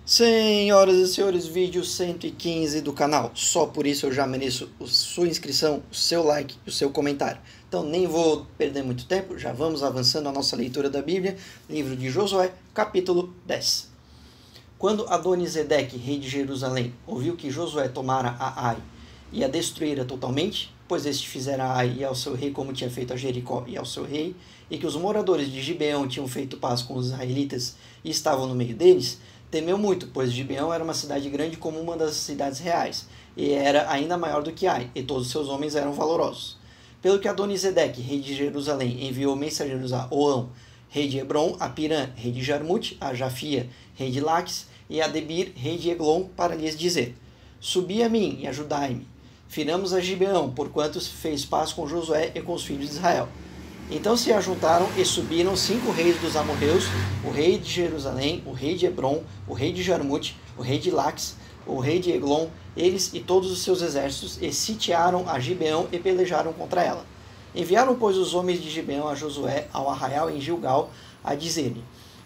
Senhoras e senhores, vídeo 115 do canal. Só por isso eu já mereço a sua inscrição, o seu like e o seu comentário. Então nem vou perder muito tempo, já vamos avançando a nossa leitura da Bíblia, livro de Josué, capítulo 10. Quando Adonisedeque, rei de Jerusalém, ouviu que Josué tomara a Ai e a destruíra totalmente, pois este fizera a Ai e ao seu rei como tinha feito a Jericó e ao seu rei, e que os moradores de Gibeão tinham feito paz com os israelitas e estavam no meio deles, temeu muito, pois Gibeão era uma cidade grande como uma das cidades reais, e era ainda maior do que Ai, e todos seus homens eram valorosos. Pelo que Adonisedeque, rei de Jerusalém, enviou mensageiros a Oão, rei de Hebron, a Pirã, rei de Jarmute, a Jafia, rei de Laques, e a Debir, rei de Eglon, para lhes dizer: Subi a mim e ajudai-me. Firamos a Gibeão, porquanto fez paz com Josué e com os filhos de Israel. Então se ajuntaram e subiram 5 reis dos amorreus, o rei de Jerusalém, o rei de Hebron, o rei de Jarmute, o rei de Laques, o rei de Eglon, eles e todos os seus exércitos, e sitiaram a Gibeão e pelejaram contra ela. Enviaram, pois, os homens de Gibeão a Josué ao arraial em Gilgal, a dizer-lhe: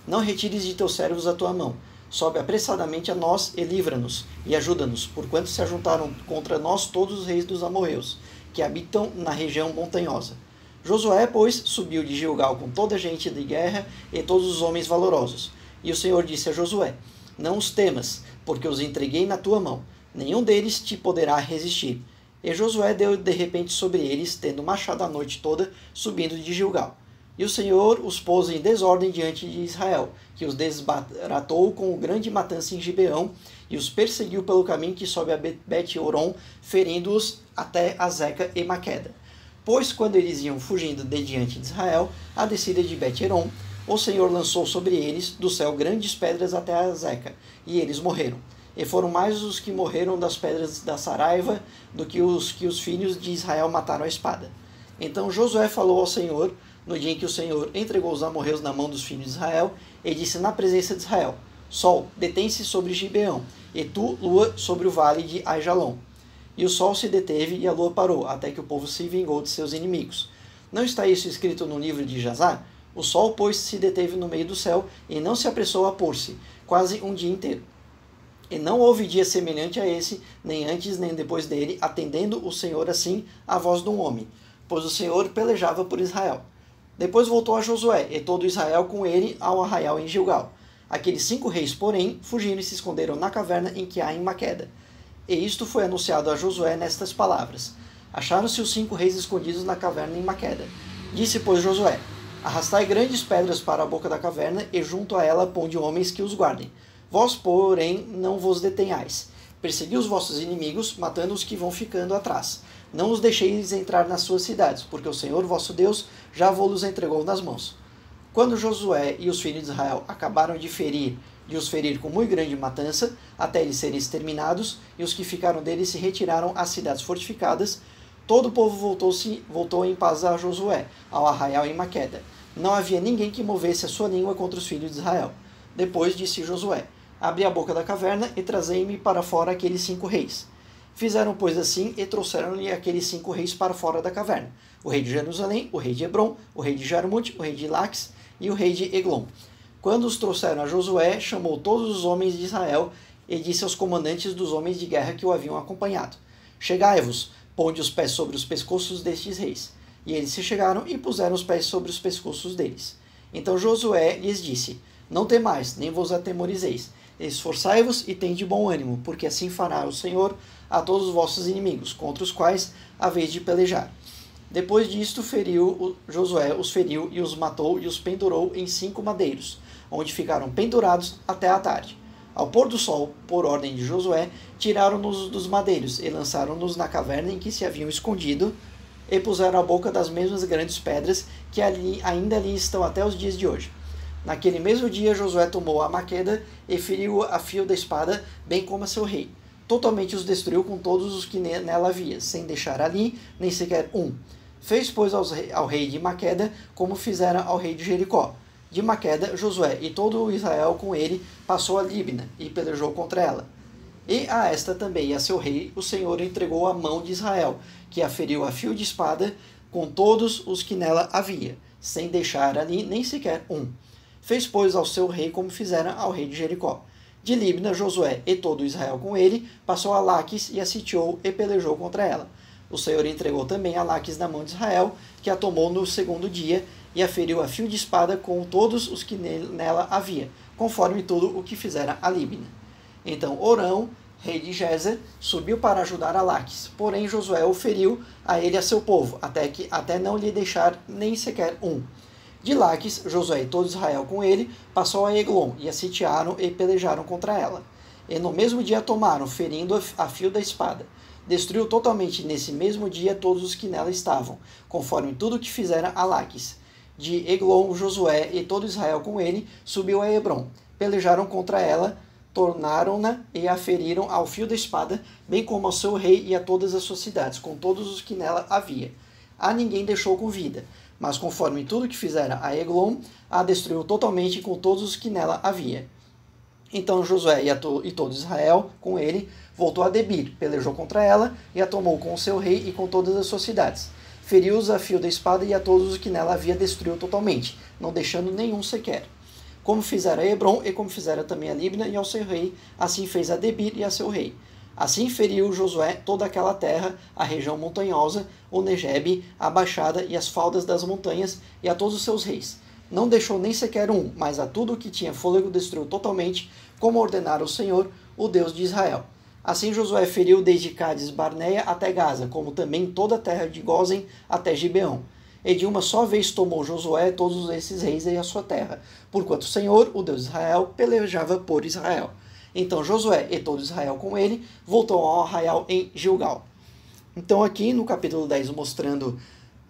Não retires de teus servos a tua mão, sobe apressadamente a nós e livra-nos, e ajuda-nos, porquanto se ajuntaram contra nós todos os reis dos amorreus, que habitam na região montanhosa. Josué, pois, subiu de Gilgal com toda a gente de guerra e todos os homens valorosos. E o Senhor disse a Josué: Não os temas, porque os entreguei na tua mão. Nenhum deles te poderá resistir. E Josué deu de repente sobre eles, tendo marchado a noite toda, subindo de Gilgal. E o Senhor os pôs em desordem diante de Israel, que os desbaratou com grande matança em Gibeão, e os perseguiu pelo caminho que sobe a Bet-Horon, ferindo-os até Azeca e Maqueda. Pois quando eles iam fugindo de diante de Israel, a descida de Bet-Horon, o Senhor lançou sobre eles do céu grandes pedras até Azeca, e eles morreram. E foram mais os que morreram das pedras da Saraiva do que os filhos de Israel mataram à espada. Então Josué falou ao Senhor, no dia em que o Senhor entregou os amorreus na mão dos filhos de Israel, e disse na presença de Israel: Sol, detém-se sobre Gibeão, e tu, lua, sobre o vale de Aijalon. E o sol se deteve e a lua parou, até que o povo se vingou de seus inimigos. Não está isso escrito no livro de Jazar? O sol, pois, se deteve no meio do céu, e não se apressou a pôr-se, quase um dia inteiro. E não houve dia semelhante a esse, nem antes nem depois dele, atendendo o Senhor assim à voz de um homem, pois o Senhor pelejava por Israel. Depois voltou a Josué, e todo Israel com ele ao arraial em Gilgal. Aqueles 5 reis, porém, fugiram e se esconderam na caverna em que há em Maqueda. E isto foi anunciado a Josué nestas palavras: Acharam-se os 5 reis escondidos na caverna em Maqueda. Disse, pois, Josué: Arrastai grandes pedras para a boca da caverna, e junto a ela ponde homens que os guardem. Vós, porém, não vos detenhais. Persegui os vossos inimigos, matando os que vão ficando atrás. Não os deixeis entrar nas suas cidades, porque o Senhor vosso Deus já vos entregou nas mãos. Quando Josué e os filhos de Israel acabaram de os ferir com muito grande matança, até eles serem exterminados, e os que ficaram deles se retiraram às cidades fortificadas, todo o povo voltou em paz a Josué, ao arraial em Maqueda. Não havia ninguém que movesse a sua língua contra os filhos de Israel. Depois disse Josué: Abri a boca da caverna e trazei-me para fora aqueles 5 reis. Fizeram, pois, assim, e trouxeram-lhe aqueles 5 reis para fora da caverna: o rei de Jerusalém, o rei de Hebron, o rei de Jarmute, o rei de Laques e o rei de Eglon. Quando os trouxeram a Josué, chamou todos os homens de Israel e disse aos comandantes dos homens de guerra que o haviam acompanhado: Chegai-vos, ponde os pés sobre os pescoços destes reis. E eles se chegaram e puseram os pés sobre os pescoços deles. Então Josué lhes disse: Não temais, nem vos atemorizeis. Esforçai-vos e tende bom ânimo, porque assim fará o Senhor a todos os vossos inimigos, contra os quais haveis de pelejar. Depois disto, Josué os feriu e os matou e os pendurou em 5 madeiros, onde ficaram pendurados até a tarde. Ao pôr do sol, por ordem de Josué, tiraram-nos dos madeiros e lançaram-nos na caverna em que se haviam escondido, e puseram à boca das mesmas grandes pedras que ainda ali estão até os dias de hoje. Naquele mesmo dia, Josué tomou a Maqueda e feriu a fio da espada, bem como a seu rei. Totalmente os destruiu com todos os que nela havia, sem deixar ali nem sequer um. Fez, pois, ao rei de Maqueda como fizera ao rei de Jericó. De Maqueda, Josué e todo o Israel com ele passou a Líbina e pelejou contra ela. E a esta também, e a seu rei, o Senhor entregou a mão de Israel, que a feriu a fio de espada com todos os que nela havia, sem deixar ali nem sequer um. Fez, pois, ao seu rei como fizera ao rei de Jericó. De Libna, Josué e todo Israel com ele passou a Laquis e a sitiou e pelejou contra ela. O Senhor entregou também a Laquis na mão de Israel, que a tomou no segundo dia e a feriu a fio de espada com todos os que nela havia, conforme tudo o que fizera a Libna. Então Orão, rei de Gezer, subiu para ajudar a Laquis, porém Josué o feriu a ele e a seu povo, até não lhe deixar nem sequer um. De Laquis, Josué e todo Israel com ele passou a Eglon, e a sitiaram e pelejaram contra ela. E no mesmo dia a tomaram, ferindo a fio da espada. Destruiu totalmente nesse mesmo dia todos os que nela estavam, conforme tudo que fizera a Laquis. De Eglon, Josué e todo Israel com ele subiu a Hebron. Pelejaram contra ela, tornaram-na e a feriram ao fio da espada, bem como ao seu rei e a todas as suas cidades, com todos os que nela havia. A ninguém deixou com vida, mas conforme tudo que fizera a Eglon, a destruiu totalmente com todos os que nela havia. Então Josué e todo Israel com ele voltou a Debir, pelejou contra ela e a tomou com o seu rei e com todas as suas cidades. Feriu-os a fio da espada e a todos os que nela havia destruiu totalmente, não deixando nenhum sequer. Como fizera a Hebron e como fizera também a Libna e ao seu rei, assim fez a Debir e a seu rei. Assim feriu Josué toda aquela terra, a região montanhosa, o Negebe, a baixada e as faldas das montanhas, e a todos os seus reis. Não deixou nem sequer um, mas a tudo o que tinha fôlego destruiu totalmente, como ordenara o Senhor, o Deus de Israel. Assim Josué feriu desde Cádiz Barneia até Gaza, como também toda a terra de Gósen até Gibeão. E de uma só vez tomou Josué todos esses reis e a sua terra, porquanto o Senhor, o Deus de Israel, pelejava por Israel. Então Josué e todo Israel com ele voltou ao arraial em Gilgal. Então aqui no capítulo 10, mostrando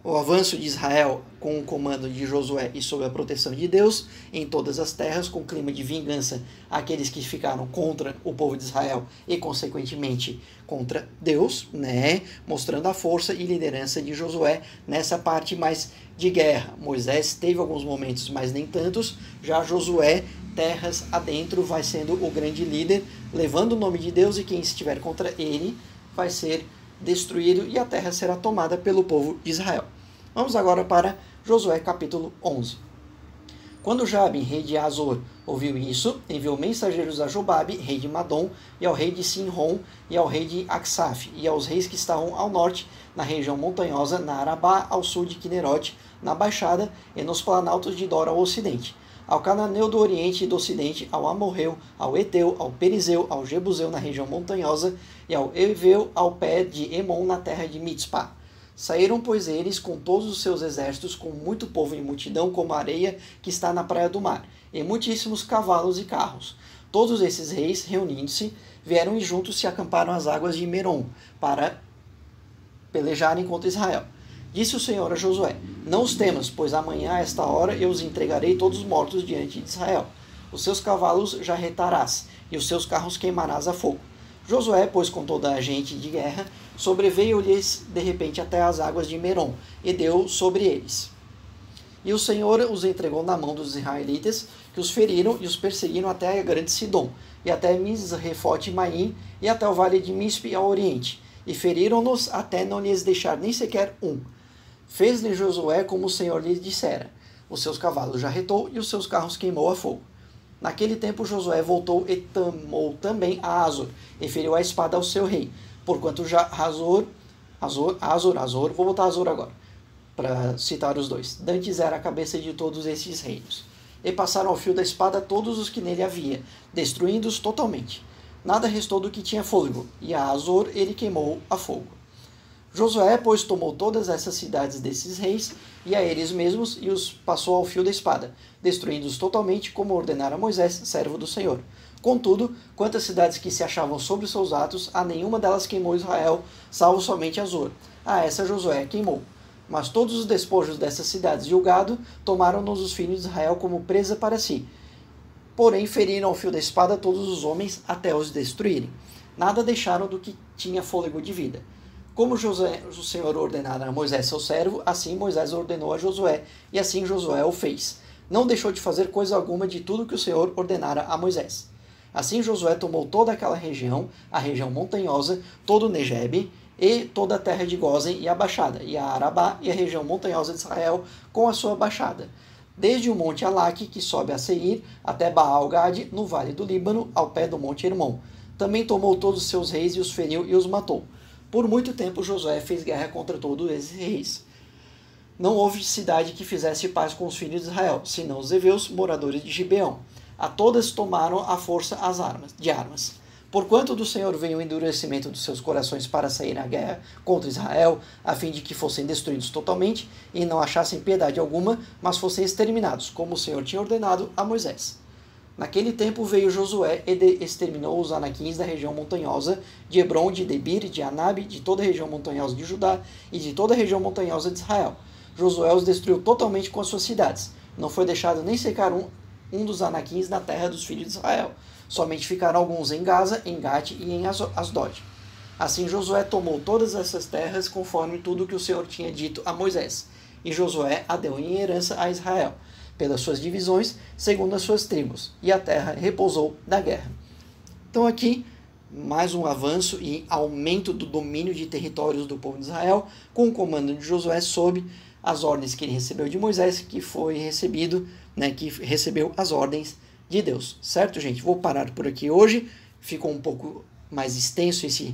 o avanço de Israel com o comando de Josué e sob a proteção de Deus em todas as terras, com clima de vingança àqueles que ficaram contra o povo de Israel e, consequentemente, contra Deus, né? Mostrando a força e liderança de Josué nessa parte mais de guerra. Moisés teve alguns momentos, mas nem tantos. Já Josué, terras adentro, vai sendo o grande líder, levando o nome de Deus, e quem estiver contra ele vai ser destruído e a terra será tomada pelo povo de Israel. Vamos agora para Josué capítulo 11. Quando Jabim, rei de Azor, ouviu isso, enviou mensageiros a Jobabe, rei de Madom, e ao rei de Sinrom, e ao rei de Aksaf, e aos reis que estavam ao norte, na região montanhosa, na Arabá, ao sul de Quinerote, na Baixada, e nos planaltos de Dor ao ocidente, ao cananeu do oriente e do ocidente, ao amorreu, ao eteu, ao perizeu, ao jebuseu na região montanhosa, e ao eveu ao pé de Emon na terra de Mitzpá. Saíram, pois, eles com todos os seus exércitos, com muito povo em multidão, como a areia que está na praia do mar, e muitíssimos cavalos e carros. Todos esses reis, reunindo-se, vieram e juntos se acamparam às águas de Merom, para pelejarem contra Israel. Disse o Senhor a Josué: Não os temas, pois amanhã a esta hora eu os entregarei todos mortos diante de Israel. Os seus cavalos já retarás, e os seus carros queimarás a fogo. Josué, pois com toda a gente de guerra, sobreveio-lhes de repente até as águas de Merom, e deu sobre eles. E o Senhor os entregou na mão dos israelitas, que os feriram e os perseguiram até a grande Sidom, e até Misrefote-Maim, e até o vale de Mispe ao oriente, e feriram-nos até não lhes deixar nem sequer um. Fez-lhe Josué como o Senhor lhe dissera. Os seus cavalos já retou, e os seus carros queimou a fogo. Naquele tempo Josué voltou e tomou também a Azor, e feriu a espada ao seu rei, porquanto já Azor, vou botar Azor agora, para citar os dois. Dantes era a cabeça de todos esses reinos. E passaram ao fio da espada todos os que nele havia, destruindo-os totalmente. Nada restou do que tinha fôlego, e a Azor ele queimou a fogo. Josué, pois, tomou todas essas cidades desses reis, e a eles mesmos, e os passou ao fio da espada, destruindo-os totalmente, como ordenara Moisés, servo do Senhor. Contudo, quantas cidades que se achavam sobre seus atos, a nenhuma delas queimou Israel, salvo somente Azor. A essa Josué queimou. Mas todos os despojos dessas cidades e o gado tomaram-nos os filhos de Israel como presa para si. Porém, feriram ao fio da espada todos os homens até os destruírem. Nada deixaram do que tinha fôlego de vida. Como o Senhor ordenara a Moisés, seu servo, assim Moisés ordenou a Josué, e assim Josué o fez. Não deixou de fazer coisa alguma de tudo que o Senhor ordenara a Moisés. Assim Josué tomou toda aquela região, a região montanhosa, todo o Negebe, e toda a terra de Gósen e a baixada, e a Arabá e a região montanhosa de Israel, com a sua baixada. desde o monte Alaque, que sobe a Seir, até Baal-Gade, no vale do Líbano, ao pé do monte Hermon. Também tomou todos os seus reis e os feriu e os matou. Por muito tempo Josué fez guerra contra todos esses reis. Não houve cidade que fizesse paz com os filhos de Israel, senão os heveus, moradores de Gibeão. A todas tomaram à força as armas. Porquanto do Senhor veio o endurecimento dos seus corações para sair à guerra contra Israel, a fim de que fossem destruídos totalmente, e não achassem piedade alguma, mas fossem exterminados, como o Senhor tinha ordenado a Moisés. Naquele tempo veio Josué e exterminou os anaquins da região montanhosa, de Hebron, de Debir, de Anabe, de toda a região montanhosa de Judá e de toda a região montanhosa de Israel. Josué os destruiu totalmente com as suas cidades. Não foi deixado nem secar um dos anaquins na terra dos filhos de Israel. Somente ficaram alguns em Gaza, em Gate e em Asdod. Assim Josué tomou todas essas terras conforme tudo que o Senhor tinha dito a Moisés. E Josué a deu em herança a Israel, pelas suas divisões, segundo as suas tribos. E a terra repousou da guerra. Então aqui, mais um avanço e aumento do domínio de territórios do povo de Israel, com o comando de Josué sob as ordens que ele recebeu de Moisés, que recebeu as ordens de Deus. Certo, gente? Vou parar por aqui hoje. Ficou um pouco mais extenso esse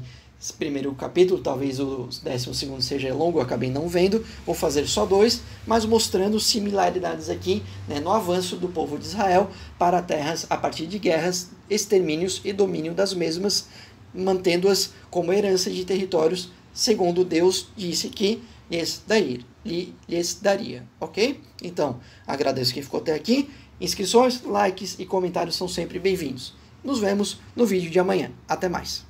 primeiro capítulo, talvez o 12º seja longo, eu acabei não vendo. Vou fazer só 2, mas mostrando similaridades aqui, no avanço do povo de Israel para terras a partir de guerras, extermínios e domínio das mesmas, mantendo-as como herança de territórios, segundo Deus disse que lhes daria, ok? Então, agradeço quem ficou até aqui. Inscrições, likes e comentários são sempre bem-vindos. Nos vemos no vídeo de amanhã. Até mais.